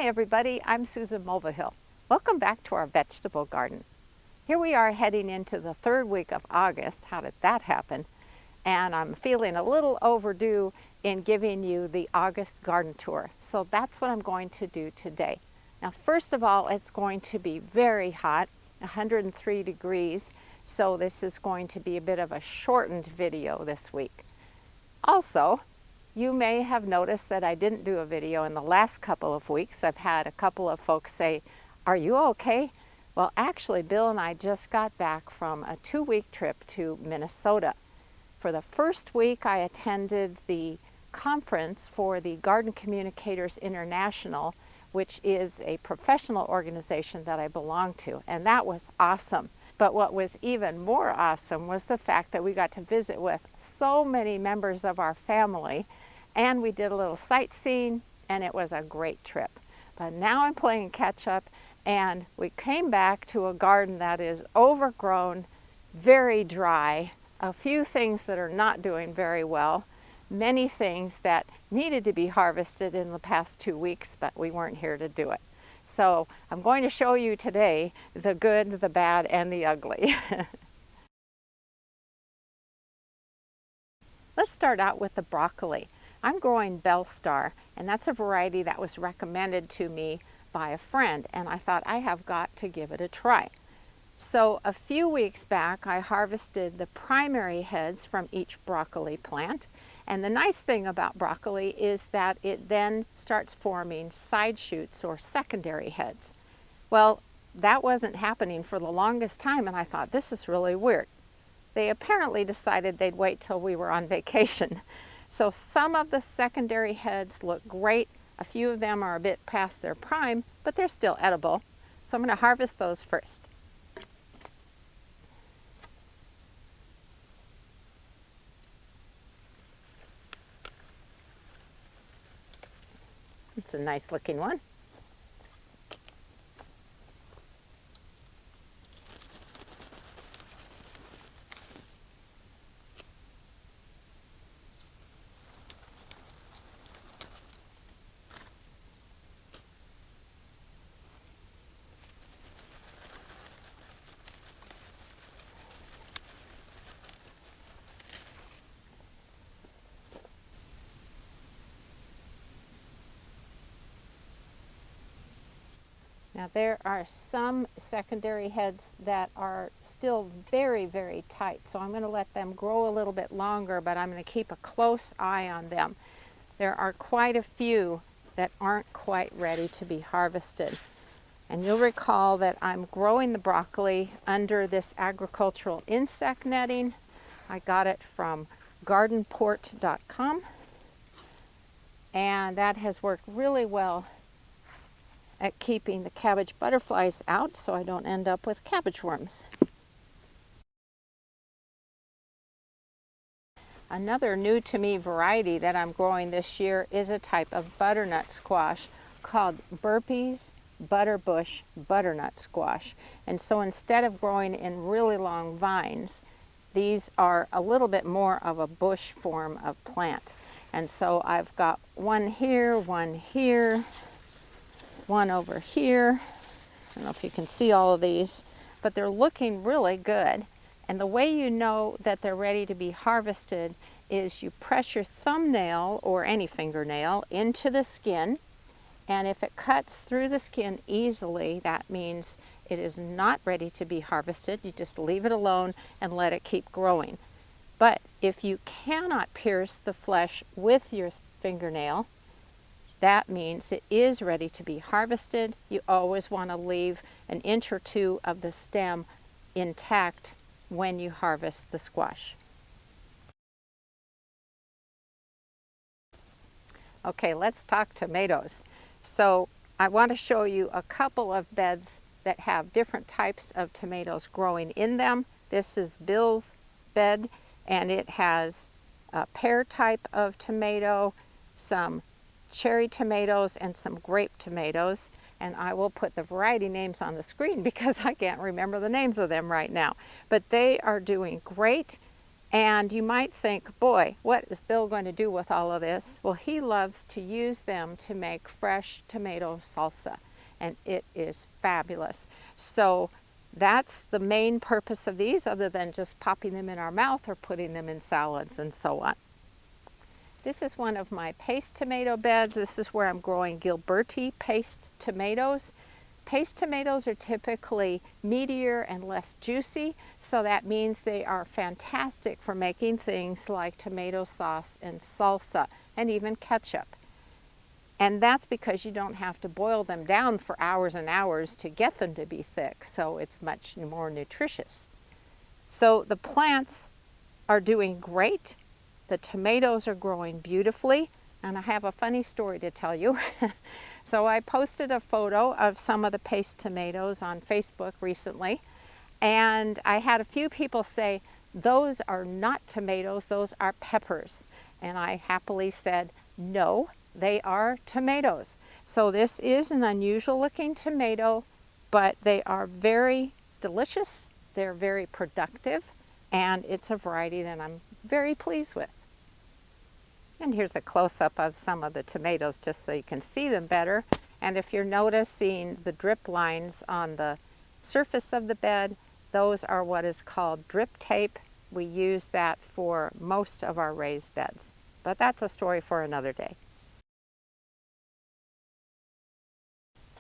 Hi everybody, I'm Susan Mulvihill. Welcome back to our vegetable garden. Here we are heading into the third week of August. How did that happen? And I'm feeling a little overdue in giving you the August garden tour. So that's what I'm going to do today. Now first of all, it's going to be very hot, 103 degrees. So this is going to be a bit of a shortened video this week. Also, you may have noticed that I didn't do a video in the last couple of weeks. I've had a couple of folks say, "Are you okay?" Well, actually, Bill and I just got back from a 2-week trip to Minnesota. For the first week, I attended the conference for the Garden Communicators International, which is a professional organization that I belong to, and that was awesome. But what was even more awesome was the fact that we got to visit with so many members of our family, and we did a little sightseeing, and it was a great trip. But now I'm playing catch up, and we came back to a garden that is overgrown, very dry, a few things that are not doing very well, many things that needed to be harvested in the past 2 weeks, but we weren't here to do it. So I'm going to show you today the good, the bad, and the ugly. Let's start out with the broccoli. I'm growing Bell Star, and that's a variety that was recommended to me by a friend, and I thought I have got to give it a try. So a few weeks back, I harvested the primary heads from each broccoli plant, and the nice thing about broccoli is that it then starts forming side shoots or secondary heads. Well, that wasn't happening for the longest time, and I thought, this is really weird. They apparently decided they'd wait till we were on vacation. So some of the secondary heads look great. A few of them are a bit past their prime, but they're still edible. So I'm going to harvest those first. It's a nice looking one. Now there are some secondary heads that are still very, very tight, so I'm going to let them grow a little bit longer, but I'm going to keep a close eye on them. There are quite a few that aren't quite ready to be harvested. And you'll recall that I'm growing the broccoli under this agricultural insect netting. I got it from gardenport.com, and that has worked really well at keeping the cabbage butterflies out so I don't end up with cabbage worms. Another new to me variety that I'm growing this year is a type of butternut squash called Burpee's Butterbush Butternut Squash. And so instead of growing in really long vines, these are a little bit more of a bush form of plant. And so I've got one here, one over here. I don't know if you can see all of these, but they're looking really good. And the way you know that they're ready to be harvested is you press your thumbnail or any fingernail into the skin, and if it cuts through the skin easily, that means it is not ready to be harvested. You just leave it alone and let it keep growing. But if you cannot pierce the flesh with your fingernail, that means it is ready to be harvested. You always want to leave an inch or two of the stem intact when you harvest the squash. Okay, let's talk tomatoes. So I want to show you a couple of beds that have different types of tomatoes growing in them. This is Bill's bed, and it has a pear type of tomato, some cherry tomatoes, and some grape tomatoes. And I will put the variety names on the screen because I can't remember the names of them right now. But they are doing great, And you might think, boy, what is Bill going to do with all of this? Well, he loves to use them to make fresh tomato salsa, and it is fabulous. So that's the main purpose of these, other than just popping them in our mouth or putting them in salads and so on. This is one of my paste tomato beds. This is where I'm growing Gilberti paste tomatoes. Paste tomatoes are typically meatier and less juicy, so that means they are fantastic for making things like tomato sauce and salsa and even ketchup. And that's because you don't have to boil them down for hours and hours to get them to be thick, so it's much more nutritious. So the plants are doing great. The tomatoes are growing beautifully, and I have a funny story to tell you. So I posted a photo of some of the paste tomatoes on Facebook recently, and I had a few people say, those are not tomatoes, those are peppers. And I happily said, no, they are tomatoes. So this is an unusual looking tomato, but they are very delicious, they're very productive, and it's a variety that I'm very pleased with. And here's a close-up of some of the tomatoes just so you can see them better. And if you're noticing the drip lines on the surface of the bed, those are what is called drip tape. We use that for most of our raised beds. But that's a story for another day.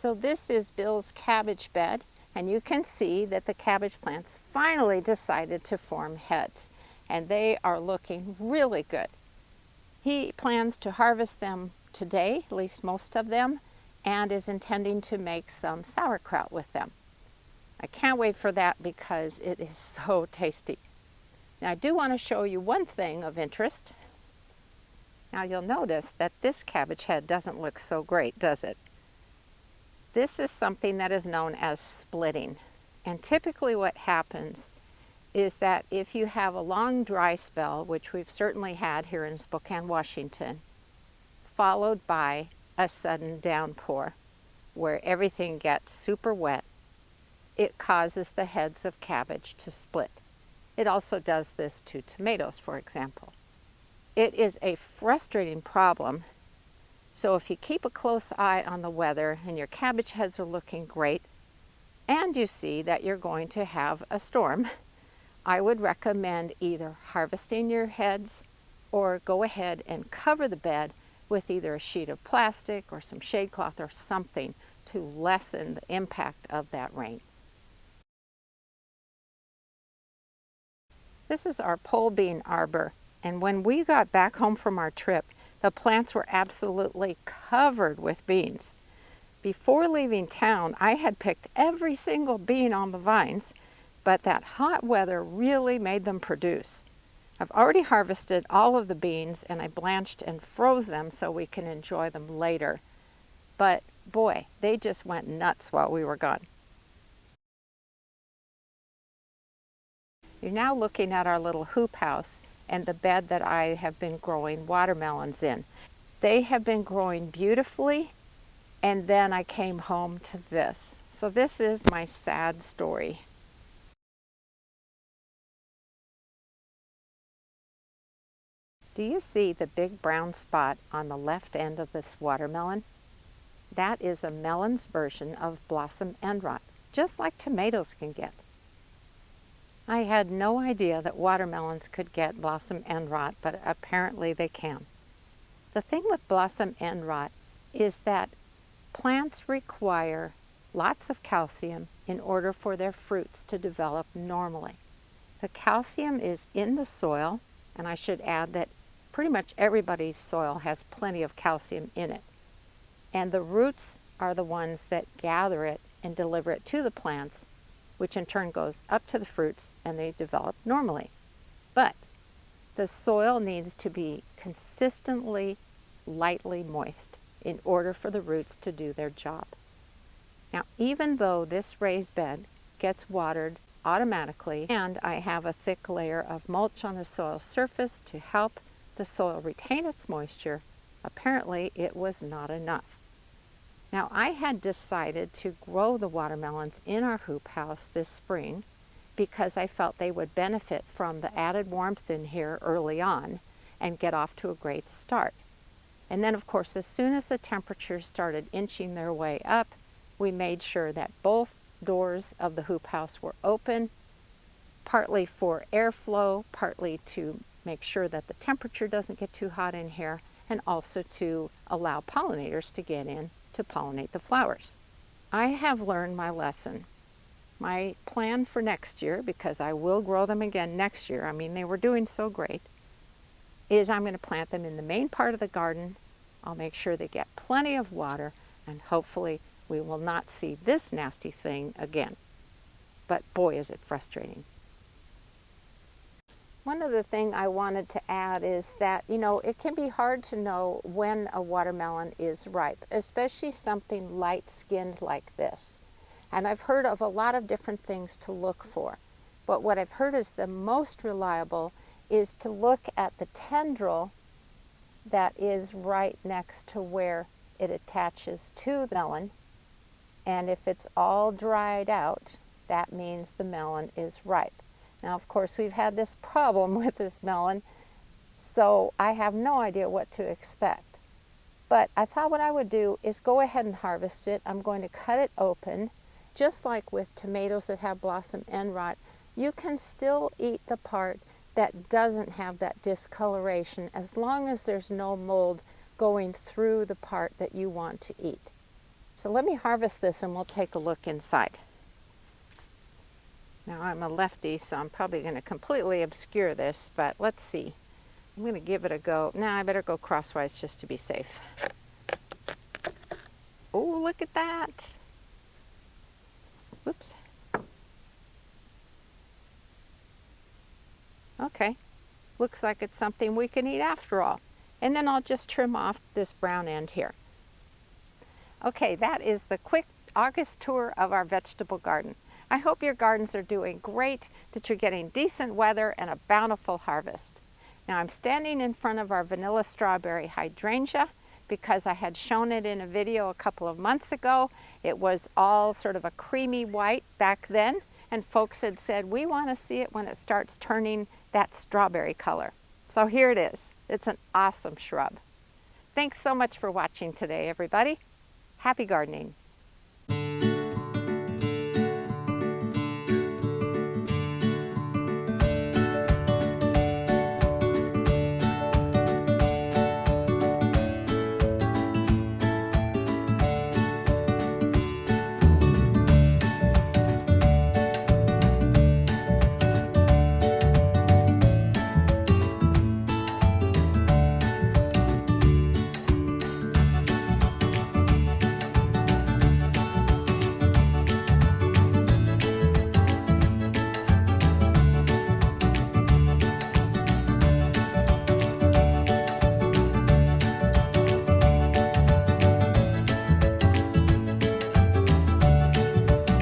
So this is Bill's cabbage bed, and you can see that the cabbage plants finally decided to form heads, and they are looking really good. He plans to harvest them today, at least most of them, and is intending to make some sauerkraut with them. I can't wait for that because it is so tasty. Now I do want to show you one thing of interest. Now you'll notice that this cabbage head doesn't look so great, does it? This is something that is known as splitting. And typically what happens is that if you have a long dry spell, which we've certainly had here in Spokane, Washington, followed by a sudden downpour where everything gets super wet, it causes the heads of cabbage to split. It also does this to tomatoes, for example. It is a frustrating problem, so if you keep a close eye on the weather and your cabbage heads are looking great, and you see that you're going to have a storm, I would recommend either harvesting your heads or go ahead and cover the bed with either a sheet of plastic or some shade cloth or something to lessen the impact of that rain. This is our pole bean arbor, and when we got back home from our trip, the plants were absolutely covered with beans. Before leaving town, I had picked every single bean on the vines, but that hot weather really made them produce. I've already harvested all of the beans, and I blanched and froze them so we can enjoy them later. But boy, they just went nuts while we were gone. You're now looking at our little hoop house and the bed that I have been growing watermelons in. They have been growing beautifully, and then I came home to this. So this is my sad story. Do you see the big brown spot on the left end of this watermelon? That is a melon's version of blossom end rot, just like tomatoes can get. I had no idea that watermelons could get blossom end rot, but apparently they can. The thing with blossom end rot is that plants require lots of calcium in order for their fruits to develop normally. The calcium is in the soil, and I should add that pretty much everybody's soil has plenty of calcium in it. And the roots are the ones that gather it and deliver it to the plants, which in turn goes up to the fruits and they develop normally. But the soil needs to be consistently lightly moist in order for the roots to do their job. Now, even though this raised bed gets watered automatically and I have a thick layer of mulch on the soil surface to help the soil retain its moisture, apparently it was not enough. Now, I had decided to grow the watermelons in our hoop house this spring, because I felt they would benefit from the added warmth in here early on and get off to a great start. And then, of course, as soon as the temperatures started inching their way up, we made sure that both doors of the hoop house were open, partly for airflow, partly to make sure that the temperature doesn't get too hot in here, and also to allow pollinators to get in to pollinate the flowers. I have learned my lesson. My plan for next year, because I will grow them again next year, I mean, they were doing so great, is I'm going to plant them in the main part of the garden. I'll make sure they get plenty of water, and hopefully we will not see this nasty thing again. But boy, is it frustrating. One other thing I wanted to add is that, it can be hard to know when a watermelon is ripe, especially something light-skinned like this. And I've heard of a lot of different things to look for. But what I've heard is the most reliable is to look at the tendril that is right next to where it attaches to the melon. And if it's all dried out, that means the melon is ripe. Now, of course, we've had this problem with this melon, so I have no idea what to expect. But I thought what I would do is go ahead and harvest it. I'm going to cut it open. Just like with tomatoes that have blossom end rot, you can still eat the part that doesn't have that discoloration as long as there's no mold going through the part that you want to eat. So let me harvest this and we'll take a look inside. Now I'm a lefty, so I'm probably going to completely obscure this, but let's see. I'm going to give it a go. Now I better go crosswise just to be safe. Oh, look at that. Whoops. Okay, looks like it's something we can eat after all. And then I'll just trim off this brown end here. Okay, that is the quick August tour of our vegetable garden. I hope your gardens are doing great, that you're getting decent weather and a bountiful harvest. Now I'm standing in front of our vanilla strawberry hydrangea because I had shown it in a video a couple of months ago. It was all sort of a creamy white back then, and folks had said, we want to see it when it starts turning that strawberry color. So here it is. It's an awesome shrub. Thanks so much for watching today, everybody. Happy gardening.